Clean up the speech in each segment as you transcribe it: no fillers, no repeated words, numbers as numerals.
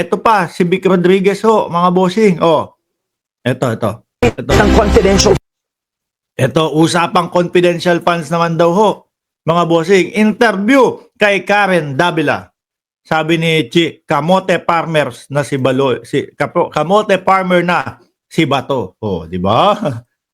Ito pa, si Vic Rodriguez ho, mga bossing. Oh, ito. ng confidential Ito, usapang confidential funds naman daw ho. Mga bossing, interview kay Karen Davila. Sabi ni kamote farmers na si Balo, kamote farmer na si Bato. Oh, di ba?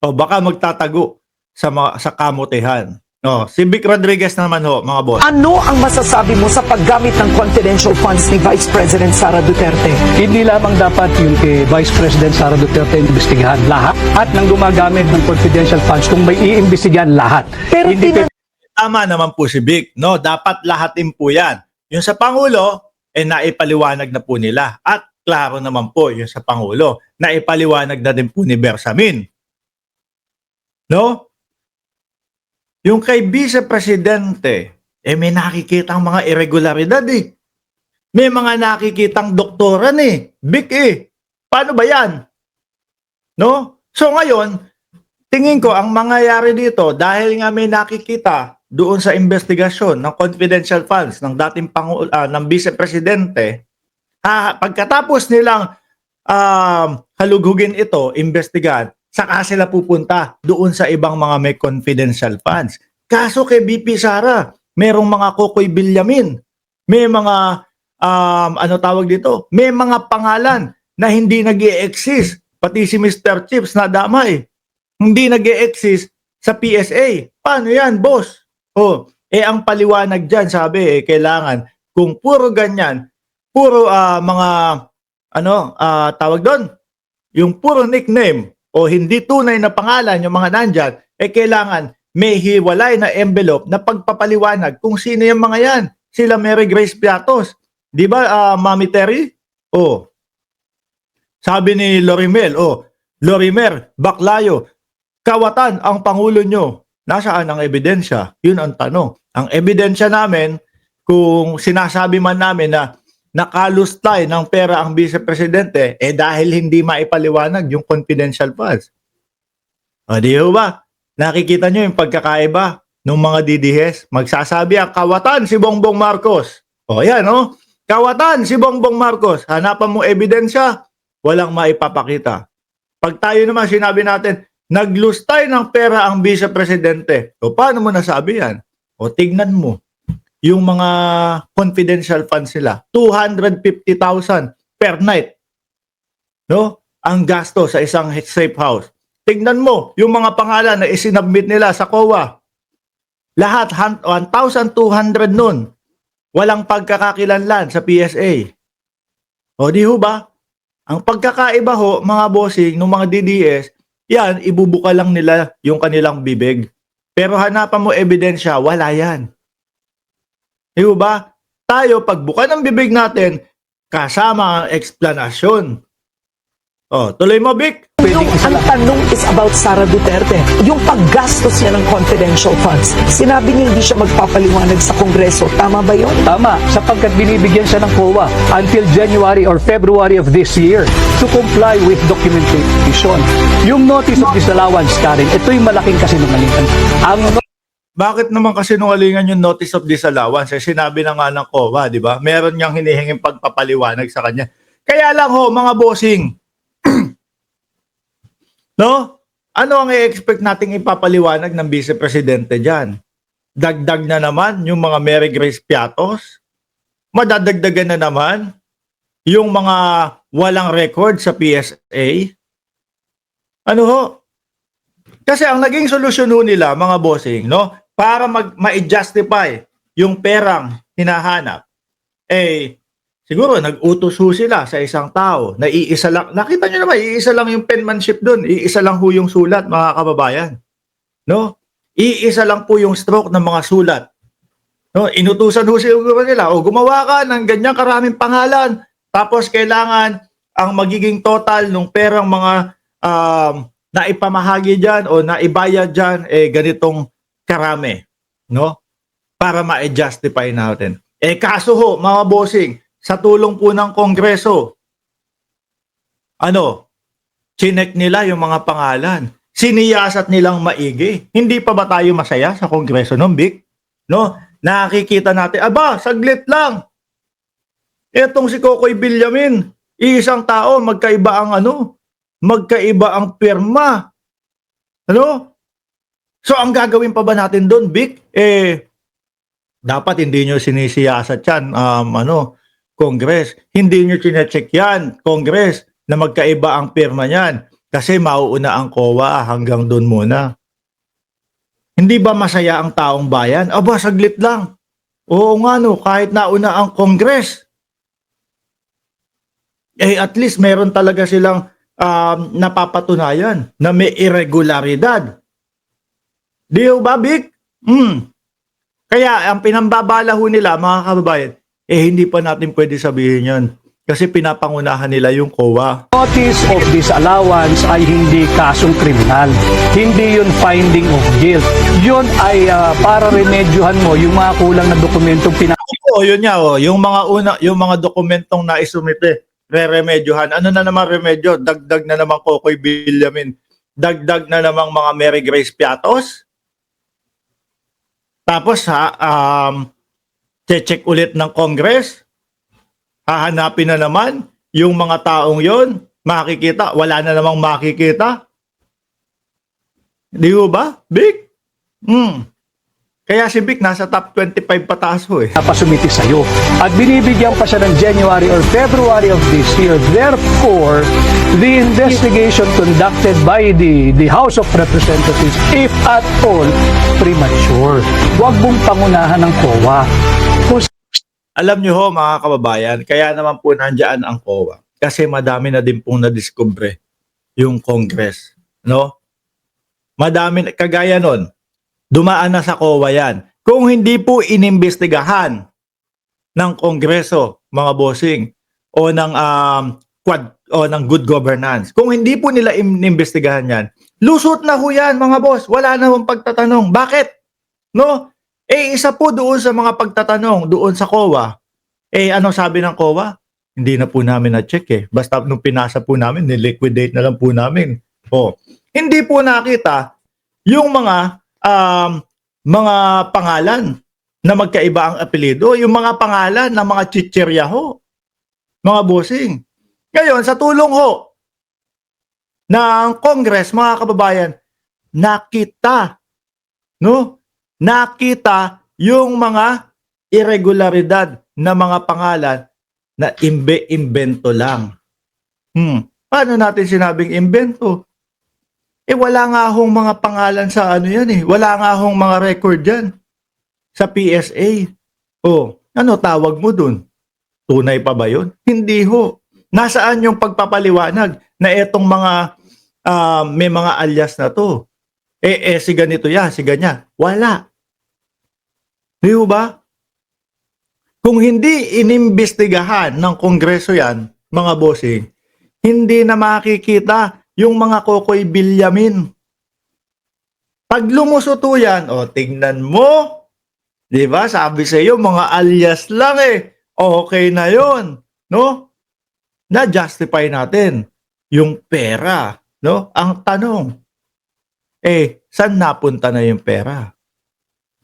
O baka magtatago sa kamotehan. Oh, si Vic Rodriguez naman ho, mga boss. Ano ang masasabi mo sa paggamit ng confidential funds ni Vice President Sara Duterte? Hindi lamang dapat yung kay Vice President Sara Duterte imbestigahan lahat at nang gumagamit ng confidential funds kung may iimbestigahan lahat. Pero Hindi Tama naman po si Vic, no? Dapat lahatin po 'yan. Yung sa Pangulo, naipaliwanag na po nila. At klaro naman po yung sa Pangulo, naipaliwanag na din po ni Bersamin. No? Yung kay Vice Presidente, may nakikitang mga irregularidad eh. May mga nakikitang doktoran eh. Vic eh. Paano ba yan? No? So ngayon, tingin ko ang mangyayari dito, dahil nga may nakikita doon sa investigasyon ng confidential funds ng dating ng Vice Presidente, pagkatapos nilang halughugin ito, investigahan, saka sila pupunta doon sa ibang mga may confidential funds. Kaso kay BP Sara, merong mga Kokoy Bilyamin, may mga ano tawag dito, may mga pangalan na hindi nag-i-exist, pati si Mr. Chips na damay, hindi nag-i-exist sa PSA. Paano yan, boss? Oh, ang paliwanag dyan, sabi kailangan, kung puro ganyan, puro mga, tawag doon, yung puro nickname, o hindi tunay na pangalan yung mga nandyan, kailangan may hiwalay na envelope na pagpapaliwanag kung sino yung mga yan. Sila Mary Grace Piatos. Di ba, Mami Terry? Oh. Sabi ni Lorimel, Lorimer, Baklayo, kawatan ang Pangulo nyo. Nasaan ang ebidensya? Yun ang tanong. Ang ebidensya namin, kung sinasabi man namin na nakalustay ng pera ang Vice Presidente, dahil hindi maipaliwanag yung confidential funds. O di ba? Nakikita nyo yung pagkakaiba ng mga DDS? Magsasabi ang kawatan si Bongbong Marcos. O yan, kawatan si Bongbong Marcos. Hanapan mo ebidensya, walang maipapakita. Pag tayo naman sinabi natin, naglustay ng pera ang Vice Presidente. O paano mo nasabi yan? O tignan mo. Yung mga confidential funds sila, 250,000 per night. No? Ang gasto sa isang safe house. Tignan mo yung mga pangalan na isinabmit nila sa COA. Lahat 1,200 nun. Walang pagkakakilanlan sa PSA. O di ho ba? Ang pagkakaiba ho, mga bossing, ng mga DDS, yan, ibubuka lang nila yung kanilang bibig. Pero hanapan mo ebidensya, wala yan. Di ba? Tayo, pagbuka ng bibig natin, kasama ang eksplanasyon. Tuloy mo, Vic. Ang tanong is about Sara Duterte. Yung paggastos niya ng confidential funds. Sinabi niya hindi siya magpapaliwanag sa Kongreso. Tama ba yun? Tama, sapagkat binibigyan siya ng COA until January or February of this year to comply with documentation. Yung notice of disallowance, Karen, ito yung malaking kasinungalingan. Bakit naman kasinungalingan yung notice of disallowance? Sinabi na nga ng COA, di ba? Meron niyang hinihinging pagpapaliwanag sa kanya. Kaya lang ho, mga bossing, no? Ano ang i-expect nating ipapaliwanag ng Vice Presidente dyan? Dagdag na naman yung mga Mary Grace Piatos? Madadagdagan na naman yung mga walang record sa PSA? Ano ho? Kasi ang naging solusyon ho nila, mga bossing, no? Para ma-justify yung perang hinahanap, siguro nag-utos ho sila sa isang tao na iisa lang. Nakita nyo naman, iisa lang yung penmanship doon. Iisa lang ho yung sulat, mga kababayan. No? Iisa lang po yung stroke ng mga sulat. No? Inutusan ho siguro nila, gumawa ka ng ganyang karaming pangalan, tapos kailangan ang magiging total ng perang mga naipamahagi dyan o naibayad dyan, ganitong karami. No? Para ma-justify natin. Kaso ho, mga bossing, sa tulong po ng Kongreso, chinek nila yung mga pangalan. Siniyasat nilang maigi. Hindi pa ba tayo masaya sa Kongreso, no, Vic? No? Nakikita natin, saglit lang. Etong si Kokoy Villamin, iisang tao, magkaiba ang pirma. Ano? So ang gagawin pa ba natin doon, Vic? Dapat hindi nyo sinisiyasat yan, Congress. Hindi nyo chinecheck yan, Congress, na magkaiba ang pirma niyan. Kasi mauuna ang COA, hanggang doon muna. Hindi ba masaya ang taong bayan? Aba, saglit lang. Oo nga no, kahit nauna ang Congress. At least meron talaga silang napapatunayan na may irregularidad. Di ba, Vic? Kaya ang pinambabala ho nila, mga kababayan, hindi pa natin pwede sabihin yan. Kasi pinapangunahan nila yung COA. Notice of disallowance ay hindi kasong kriminal. Hindi yun finding of guilt. Yun ay para remedyohan mo yung mga kulang na dokumentong Yun nga, yung mga dokumentong naisumite, re-remedyohan. Ano na naman remedyo? Dagdag na naman Kokoy Villamin. Dagdag na namang mga Mary Grace Piatos. Tapos check ulit ng Congress. Hahanapin na naman yung mga taong yon, makikita, wala na namang makikita. Di ba, Vic? Kaya si Vic nasa top 25 pataas ho eh. napasumiti sa'yo. At binibigyan pa siya ng January or February of this year. Therefore, the investigation conducted by the House of Representatives, if at all, premature. Huwag mong pangunahan ng COA. Kung Alam nyo ho mga kababayan, kaya naman po nandiyan ang COA. Kasi madami na din pong nadiskubre yung Congress. No? Madami, kagaya nun, dumaan na sa COA yan. Kung hindi po inimbestigahan ng Kongreso, mga bossing, o ng ng good governance, kung hindi po nila inimbestigahan yan, lusot na ho yan mga boss. Wala na hong pagtatanong. Bakit? No? Isa po doon sa mga pagtatanong doon sa COA. Ano sabi ng COA? Hindi na po namin na-check eh. Basta nung pinasa po namin, niliquidate na lang po namin. Hindi po nakita yung mga pangalan na magkaiba ang apelyido, yung mga pangalan ng mga chichirya ho, mga bossing. Ngayon, sa tulong ho ng Congress, mga kababayan, nakita yung mga irregularidad na mga pangalan na imbento lang. Paano natin sinabing imbento? Wala nga hong mga pangalan sa ano yan eh. Wala nga hong mga record yan sa PSA. Ano tawag mo dun? Tunay pa ba yun? Hindi ho. Nasaan yung pagpapaliwanag na etong mga may mga alias na to? Si ganito yan, si ganyan. Wala. Di ba? Kung hindi inimbestigahan ng Kongreso yan, mga bossing, hindi na makikita yung mga Kokoy Villamin. Pag lumusuto yan, tingnan mo, di ba? Sabi sa iyo, mga alias lang eh. Okay na yon, no? Na-justify natin yung pera, no? Ang tanong, saan napunta na yung pera?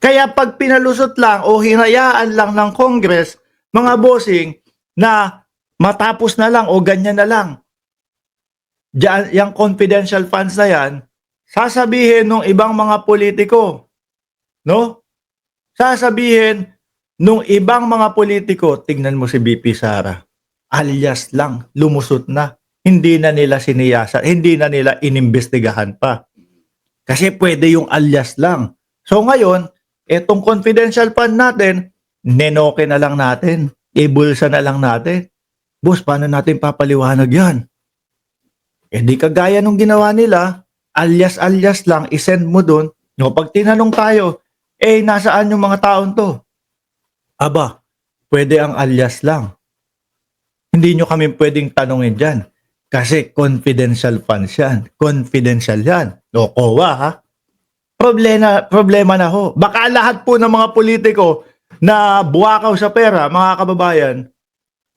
Kaya pag pinalusot lang o hinayaan lang ng Congress, mga bossing, na matapos na lang o ganyan na lang, diyan, yung confidential funds na yan, sasabihin ng ibang mga politiko, no? Sasabihin ng ibang mga politiko, tingnan mo si BP Sara, alias lang, lumusot na, hindi na nila siniyasa, hindi na nila inimbestigahan pa. Kasi pwede yung alias lang. So ngayon, etong confidential fund natin, nenoke na lang natin, ibulsa na lang natin. Boss, paano natin papaliwanag yan? Di kagaya nung ginawa nila, alias-alias lang, isend mo dun. No, pag tinanong tayo, nasaan yung mga taon to? Aba, pwede ang alias lang. Hindi nyo kami pwedeng tanongin dyan. Kasi confidential funds yan. Confidential yan. No, COA ha? Problema na ho. Baka lahat po ng mga politiko na buwakaw sa pera, mga kababayan,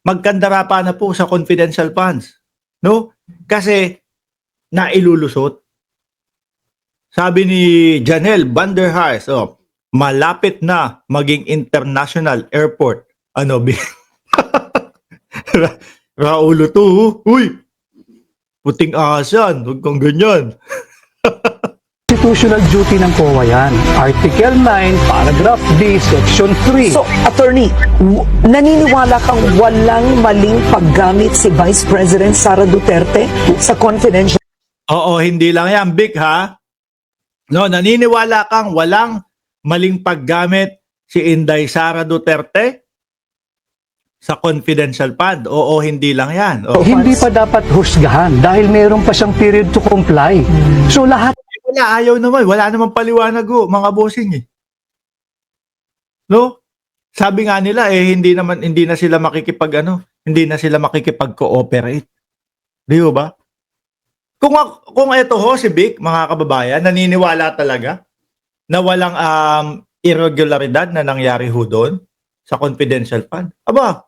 magkandara pa na po sa confidential funds. No? Kasi nailulusot. Sabi ni Janelle Vanderhaes, malapit na maging international airport. Ano? Raulo to, uy, puting asan, huwag kang ganyan. Constitutional duty ng COA yan. Article 9, paragraph D, section 3. So, attorney, naniniwala kang walang maling paggamit si Vice President Sara Duterte sa confidential Oo, hindi lang yan, Vic, ha? No, naniniwala kang walang maling paggamit si Inday Sara Duterte sa confidential fund? Oo, hindi lang yan. Oo. Hindi pa dapat husgahan dahil meron pa siyang period to comply. So lahat Wala, ayaw naman. Wala naman paliwanag mga bossing eh. No? Sabi nga nila hindi na sila hindi na sila makikipag-cooperate. Di ba? Kung ito si Vic, mga kababayan, naniniwala talaga na walang irregularidad na nangyari doon sa confidential fund. Aba,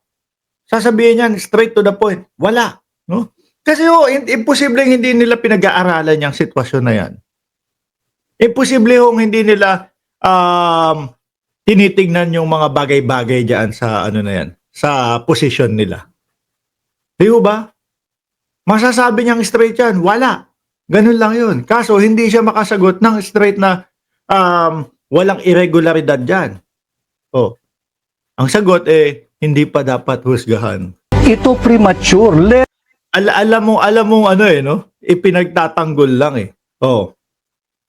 sasabihin niyan straight to the point. Wala, no? Kasi imposible hindi nila pinag-aaralan yung sitwasyon na yan. Imposible hindi nila tinitingnan yung mga bagay-bagay diyan sa sa position nila. Di ba? Masasabi niyang straight yan, wala. Ganun lang yun. Kaso hindi siya makasagot ng straight na walang irregularidad diyan. Oh. Ang sagot hindi pa dapat husgahan. ito premature. Alam mo ipinagtatanggol lang eh. Oh.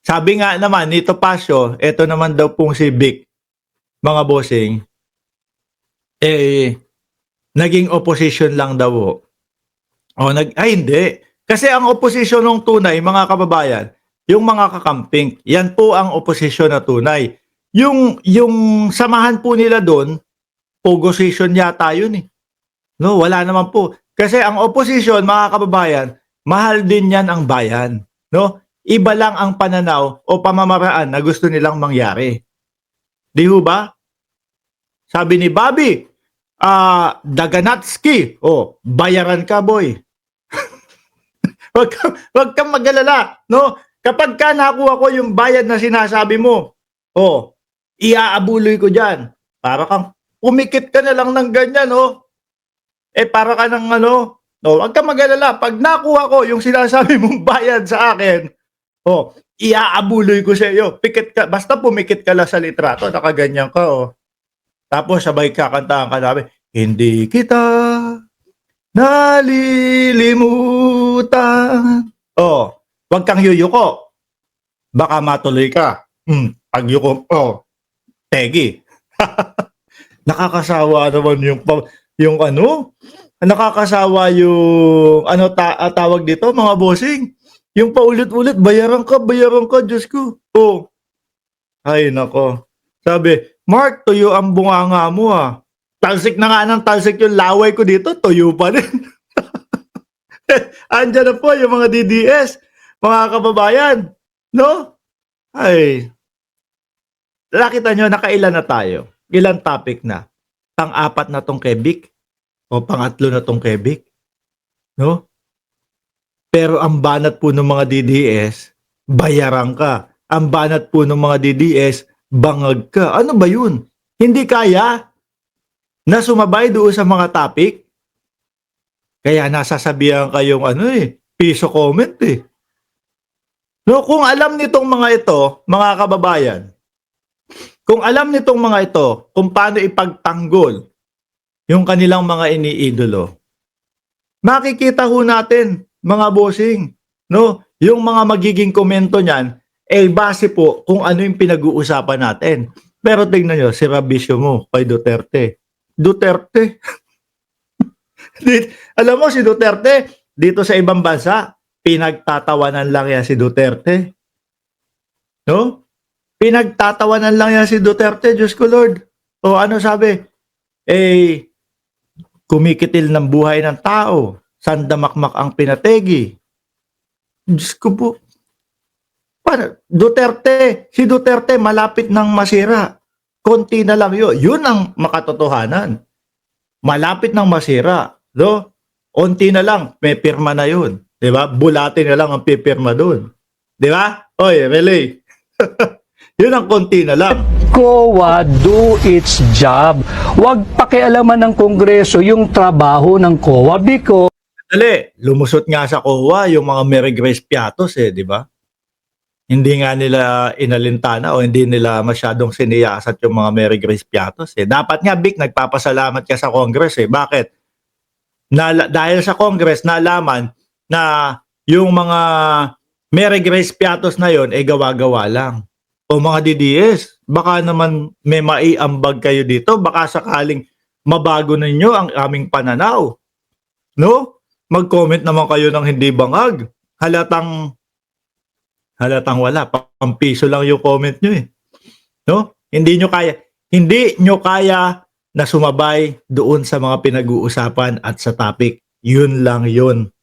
Sabi nga naman ni Topacio, ito naman daw pong si Vic, mga bossing, naging opposition lang daw. Hindi. Kasi ang opposition ng tunay, mga kababayan, yung mga kakamping, yan po ang opposition na tunay. Yung samahan po nila doon, opposition yata yun eh. No, wala naman po. Kasi ang opposition, mga kababayan, mahal din yan ang bayan. No? Iba lang ang pananaw o pamamaraan na gusto nilang mangyari. Di ba? Sabi ni Bobby, Daganatski, bayaran ka boy. Wag kang mag-alala, no? Kapag nakuha ko yung bayad na sinasabi mo, iaabuloy ko diyan. Para kang pumikit ka na lang ng ganyan, para ka ng wag kang mag-alala. Pag nakuha ko yung sinasabi mong bayad sa akin, iaabuloy ko sa iyo. Pikit ka, basta pumikit ka lang sa litrato, nakaganyan ka, Tapos sabay kakantahan ka namin, hindi kita nalilimutan. Wag kang yuyuko. Baka matuloy ka. Pag yuko, tegi. Nakakasawa naman yung nakakasawa yung tawag dito, mga bossing. Yung paulit-ulit, bayaran ka, Diyos ko. Ay, nako. Sabi, Mark, tuyo ang bunganga mo Talsik na nga ng talsik yung laway ko dito, tuyo pa rin. Andyan na po yung mga DDS, mga kababayan. No? Ay. Nakita nyo, nakailan na tayo? Ilang topic na? Pang-apat na tong kay Vic? O pangatlo na tong kay Vic? No? Pero ang banat po ng mga DDS, bayaran ka. Ang banat po ng mga DDS, bangag ka. Ano ba yun? Hindi kaya na sumabay doon sa mga topic? Kaya nasasabihan kayong piso comment No, kung alam nitong mga ito, mga kababayan, kung alam nitong mga ito, kung paano ipagtanggol yung kanilang mga iniidolo, makikita ho natin, mga bossing, no? Yung mga magiging komento niyan, base po kung ano yung pinag-uusapan natin. Pero tingnan nyo, si Rabisyo mo kay Duterte. Alam mo, si Duterte, dito sa ibang bansa, pinagtatawanan lang yan si Duterte. No? Pinagtatawanan lang yan si Duterte, Diyos ko Lord. Ano sabi? Kumikitil ng buhay ng tao. Sandamakmak ang pinategi. Diyos ko po. Si Duterte malapit nang masira. Konti na lang yun. Yun ang makatotohanan. Malapit nang masira. No? Konti na lang, may pirma na yun. Diba? Bulate na lang ang pipirma doon. Diba? Oy, really? Yun ang konti na lang. COA do its job. Huwag pakialaman ng Kongreso yung trabaho ng COA because Dali, lumusot nga sa COA yung mga Mary Grace Piatos di ba? Hindi nga nila inalintana o hindi nila masyadong siniyasat yung mga Mary Grace Piatos Dapat nga, Vic, nagpapasalamat ka sa Congress Bakit? Dahil sa Congress, nalaman na yung mga Mary Grace Piatos na yon gawa-gawa lang. O mga DDS, baka naman may maiambag kayo dito, baka sakaling mabago ninyo ang aming pananaw. No? Mag-comment naman kayo ng hindi bangag. Halatang wala, pampiso lang yung comment nyo No? Hindi nyo kaya na sumabay doon sa mga pinag-uusapan at sa topic. Yun lang yun.